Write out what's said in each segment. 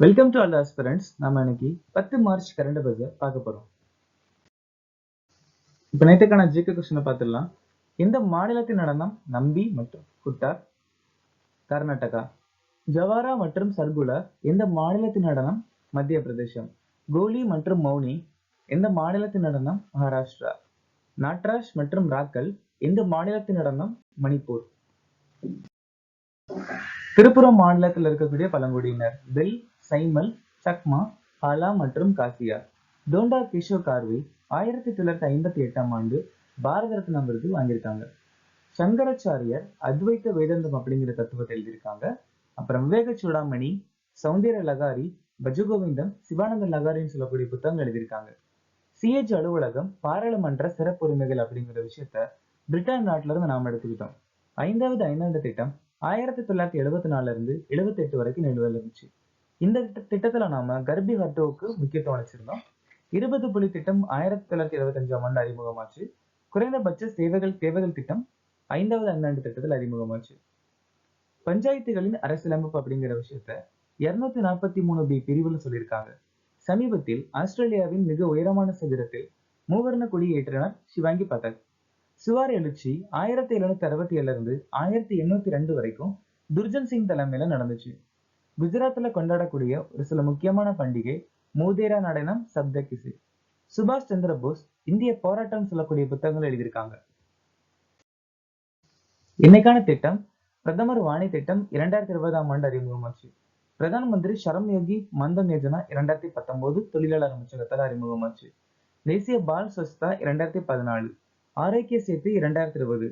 Welcome to all aspirants. நம்ம இன்னைக்கு 10 March current affairs பார்க்க போறோம். இப்போ நேற்றுக்கான ஜிகே கொஸ்டினை பார்த்துடலாம். எந்த மாநிலத்தின் நடனம் நம்பி மற்றும் குட்டார்? கர்நாடகா. ஜவாரா மற்றும் சர்குலா எந்த மாநிலத்தின் நடனம்? மத்திய பிரதேசம். கோலி மற்றும் மௌனி எந்த மாநிலத்தின் நடனம்? மகாராஷ்டிரா. நாட்ராஜ் மற்றும் ராக்கல் எந்த மாநிலத்தின் நடனம்? மணிப்பூர். திருப்புரம் மாநிலத்தில் இருக்கக்கூடிய பழங்குடியினர் பெல், சைமல், சக்மா, ஹாலா மற்றும் காசியா. டோண்டா கிஷோர் கார்வி 1958ஆம் ஆண்டு பாரத ரத்னா விருது வாங்கியிருக்காங்க. சங்கராச்சாரியர் அத்வைத்த வேதாந்தம் அப்படிங்கிற தத்துவத்தை எழுதியிருக்காங்க. அப்புறம் விவேக சூடாமணி, சௌந்தர்ய லகாரி, பஜகோவிந்தம், சிவானந்த லகாரின்னு சொல்லக்கூடிய புத்தகங்கள் எழுதியிருக்காங்க. சிஹெச் அலுவலகம் பாராளுமன்ற சிறப்புரிமைகள் அப்படிங்கிற விஷயத்த பிரிட்டன் நாட்டில இருந்து நாம எடுத்துக்கிட்டோம். 5வது ஐந்தாண்டு திட்டம் 1974 இருந்து 78 வரைக்கும் நிலுவையில் இருந்துச்சு. இந்த திட்டத்துல நாம கர்ப்பி ஹட்டோவுக்கு முக்கியத்துவம் அளிச்சிருந்தோம். 20 புள்ளி திட்டம் 1975ஆம் ஆண்டு அறிமுகமாச்சு. குறைந்தபட்ச தேவைகள் திட்டம் 5வது ஐந்தாண்டு திட்டத்தில் அறிமுகமாச்சு. பஞ்சாயத்துகளின் அரசியலமைப்பு அப்படிங்கிற விஷயத்த 243B பிரிவுல சொல்லியிருக்காங்க. சமீபத்தில் ஆஸ்திரேலியாவின் மிக உயரமான சிகரத்தில் மூவர்ண கொடி ஏற்றினார் சிவாங்கி பதக். சுவார் எழுச்சி 1767 இருந்து 1802 வரைக்கும் துர்ஜன் சிங் தலைமையில நடந்துச்சு. குஜராத்ல கொண்டாடக்கூடிய ஒரு சில முக்கியமான பண்டிகை மோதேரா நடனம், சப்த கிசி. சுபாஷ் சந்திர போஸ் இந்திய போராட்டம் சொல்லக்கூடிய புத்தகங்கள் எழுதியிருக்காங்க. இன்னைக்கான திட்டம் பிரதமர் வாணி திட்டம் 2020ஆம் ஆண்டு அறிமுகமாச்சு. பிரதான் மந்திரி ஷரம் யோகி மன்தன் யோஜனா 2019 தொழிலாளர் அமைச்சகத்தால் அறிமுகமாச்சு. தேசிய பால் ஸ்வஸ்தா 2014, ஆரோக்கிய சேத்து 2020.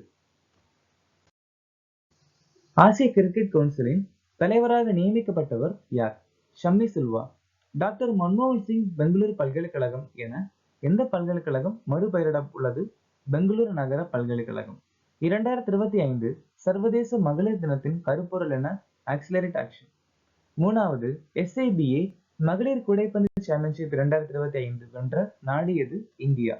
ஆசிய கிரிக்கெட் கவுன்சிலின் தலைவராக நியமிக்கப்பட்டவர் யார்? ஷம்மி சில்வா. டாக்டர் மன்மோகன் சிங் பெங்களூரு பல்கலைக்கழகம் என எந்த பல்கலைக்கழகம் மறுபெயரிட உள்ளது? பெங்களூரு நகர பல்கலைக்கழகம். 2025 சர்வதேச மகளிர் தினத்தின் கருப்பொருள் என? Accelerate action. 3வது SABA மகளிர் கூடைப்பந்து சாம்பியன்ஷிப் 2025 வென்ற நாடு எது? இந்தியா.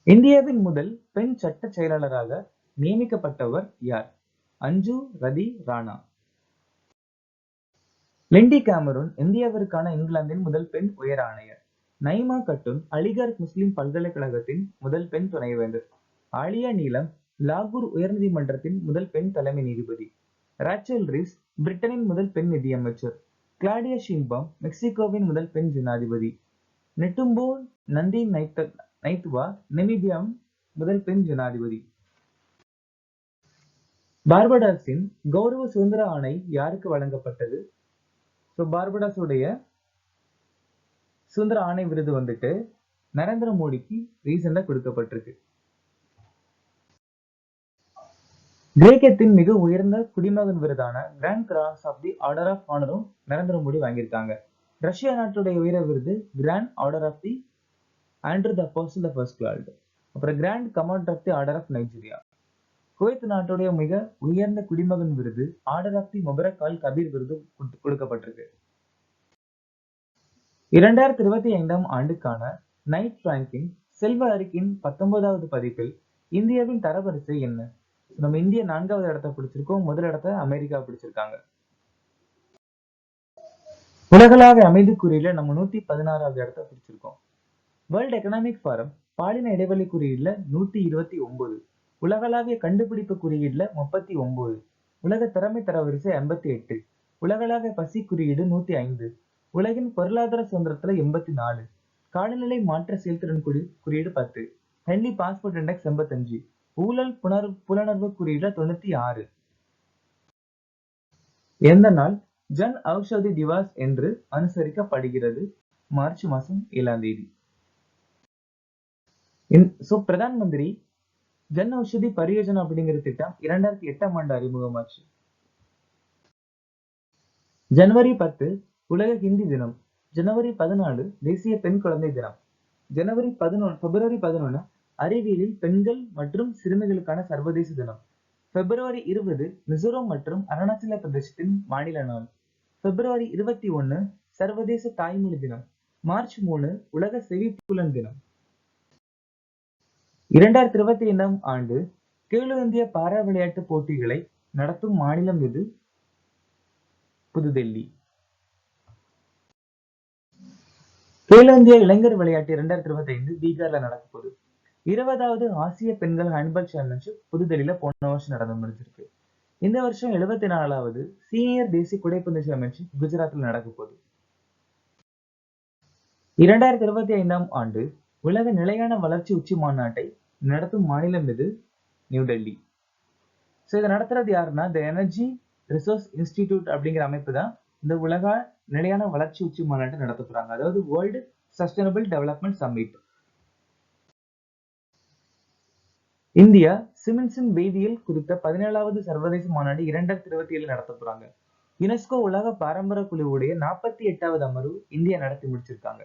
இந்தியாவின் முதல் பெண் சட்ட செயலாளராக நியமிக்கப்பட்டவர் யார்? அஞ்சு ரதி ராணா. லிண்டி கேமரூன் இந்தியாவிற்கான இங்கிலாந்தின் முதல் பெண் உயர் ஆணையர். நைமா கட்டுன் அலிகர் முஸ்லிம் பல்கலைக்கழகத்தின் முதல் பெண் துணைவேந்தர். ஆலியா நீலம் லாகூர் உயர்நீதிமன்றத்தின் முதல் பெண் தலைமை நீதிபதி. ராச்சல் ரீஸ் பிரிட்டனின் முதல் பெண் நிதியமைச்சர். கிளாடியா ஷீன்பாம் மெக்சிகோவின் முதல் பெண் ஜனாதிபதி. நெட்டும்போ நந்தி நைத்துவா நெமிபியாவின் முதல் பெண் ஜனாதிபதி. பார்படாஸின் கௌரவ சுதந்திர ஆணை யாருக்கு வழங்கப்பட்டது? பார்படாஸுடைய சுதந்திர ஆணை விருது வந்துட்டு நரேந்திர மோடிக்கு ரீசெண்டா கொடுக்கப்பட்டிருக்கு. கிரேக்கத்தின் மிக உயர்ந்த குடிமகன் விருதான grand cross of the order of ஆனரும் நரேந்திர மோடி வாங்கியிருக்காங்க. ரஷ்யா நாட்டுடைய உயர விருது grand order of the Andrew the apostle first class. அப்புறம் grand commander of the order of Nigeria. Kuwait நாட்டுடைய மிக உயர்ந்த குடிமகன் விருது order of the Mubarak al Kabir விருது கொடுக்கப்பட்டிருக்கு. 2025ஆம் ஆண்டுக்கான நைட் ரேங்கிங் செல்வ அறிக்கையின் 19வது பதிப்பில் இந்தியாவின் தரவரிசை என்ன? நம்ம இந்தியா 4வது இடத்தை பிடிச்சிருக்கோம். முதல் இடத்தை அமெரிக்கா பிடிச்சிருக்காங்க. உலகளாவிய அமைதி குறியீடுல நம்ம 116வது இடத்தை பிடிச்சிருக்கோம். வேர்ல்ட் எக்கனாமிக் ஃபாரம் பாலின இடைவெளி குறியீடுல 129, உலகளாவிய கண்டுபிடிப்பு குறியீடுல 39, உலக திறமை தரவரிசை 58, உலகளாவிய பசி குறியீடு 105, உலகின் பொருளாதார சுதந்திரத்துல 84, காலநிலை மாற்ற செயல்திறன் குறியீடு 10, ஹென்லி பாஸ்போர்ட் இண்டெக்ஸ் 85, ஊழல் புலனர்வு குறியீடு 96. எந்த நாள் ஜன் ஔஷதி திவாஸ் என்று அனுசரிக்கப்படுகிறது? மார்ச் மாசம் 7ஆம் தேதி. பிரதான் மந்திரி ஜன் ஔஷதி பரியோஜனா அப்படிங்கிற திட்டம் 2008ஆம் ஆண்டு அறிமுகமாச்சு. ஜனவரி 10 உலக ஹிந்தி தினம். ஜனவரி 14 தேசிய பெண் குழந்தை தினம். பிப்ரவரி 11 அறிவியலில் பெண்கள் மற்றும் சிறுமிகளுக்கான சர்வதேச தினம். பிப்ரவரி 20 மிசோரம் மற்றும் அருணாச்சல பிரதேசத்தின் மாநில நாள். பிப்ரவரி 21 சர்வதேச தாய்மொழி தினம். மார்ச் 3 உலக செவிப்புலன் தினம். 2025ஆம் ஆண்டு கேலோ இந்தியா பாரா விளையாட்டு போட்டிகளை நடத்தும் மாநிலம் எது? புதுடெல்லி. கேலோ இந்தியா இளைஞர் விளையாட்டு 2025 பீகார்ல நடக்க போகுது. 20வது ஆசிய பெண்கள் ஹேண்ட்பால் சாம்பியன்ஷிப் புதுடெல்லியில போன வருஷம் நடந்து முடிஞ்சிருக்கு. இந்த வருஷம் 74வது சீனியர் தேசிய கூடைப்பந்து சாம்பியன்ஷிப் குஜராத்தில் நடக்க போகுது. 2025ஆம் ஆண்டு உலக நிலையான வளர்ச்சி உச்சி மாநாட்டை நடத்தும் மாநிலம் இது நியூ டெல்லி. ஸோ இதை நடத்துறது யாருன்னா த எனர்ஜி ரிசோர்ஸ் இன்ஸ்டிடியூட் அப்படிங்கிற அமைப்பு தான் இந்த உலக நிலையான வளர்ச்சி உச்சி மாநாட்டை நடத்த போறாங்க. அதாவது world sustainable development summit. India சிமென்சின் வேதியியல் குறித்த 17வது சர்வதேச மாநாடு 2027 நடத்த போறாங்க. யுனெஸ்கோ உலக பாரம்பரிய குழுவுடைய 48வது அமர்வு இந்தியா நடத்தி முடிச்சிருக்காங்க.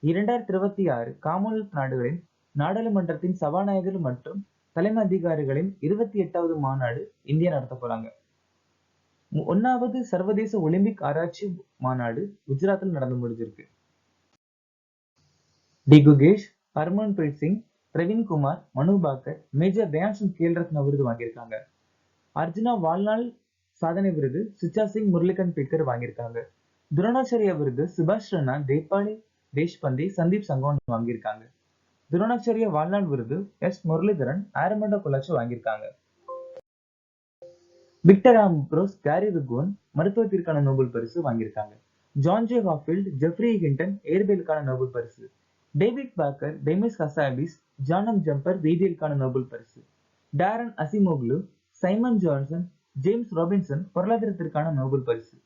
2026 காமன்வெல்த் நாடுகளின் நாடாளுமன்றத்தின் சபாநாயகர் மற்றும் தலைமை அதிகாரிகளின் 28வது மாநாடு இந்தியா நடத்த போறாங்க. 1வது சர்வதேச ஒலிம்பிக் ஆராய்ச்சி மாநாடு குஜராத்தில் நடந்து முடிஞ்சிருக்கு. டி குகேஷ், ஹர்மன்பிரீத் சிங், பிரவீன் குமார், மனு பாக்கர், மேஜர் தயான்சந்த் கேல் ரத்னா விருது வாங்கியிருக்காங்க. அர்ஜுனா வாழ்நாள் சாதனை விருது சுச்சா சிங் முரளிகன் பிக்கர் வாங்கியிருக்காங்க. துரோணாச்சாரியா விருது சுபாஷ் ரன்னா, தேபாலி தேஷ்பந்தே, சந்தீப் சங்கோன் வாங்கியிருக்காங்க. துரோணாச்சாரியா வாழ்நாள் விருது எஸ் முரளிதரன், ஆரமண்டா கொலாச்சு வாங்கியிருக்காங்க. விக்டர் ஆம்ப்ரோஸ், கேரி ருக்வன் மருத்துவத்திற்கான நோபல் பரிசு வாங்கியிருக்காங்க. John J Hopfield, Geoffrey Hinton இயற்பியலுக்கான நோபல் பரிசு. David Baker, Demis Hassabis, John Jumper வேதியியலுக்கான நோபல் பரிசு. Daron Acemoglu, Simon Johnson, James Robinson பொருளாதாரத்திற்கான நோபல் பரிசு.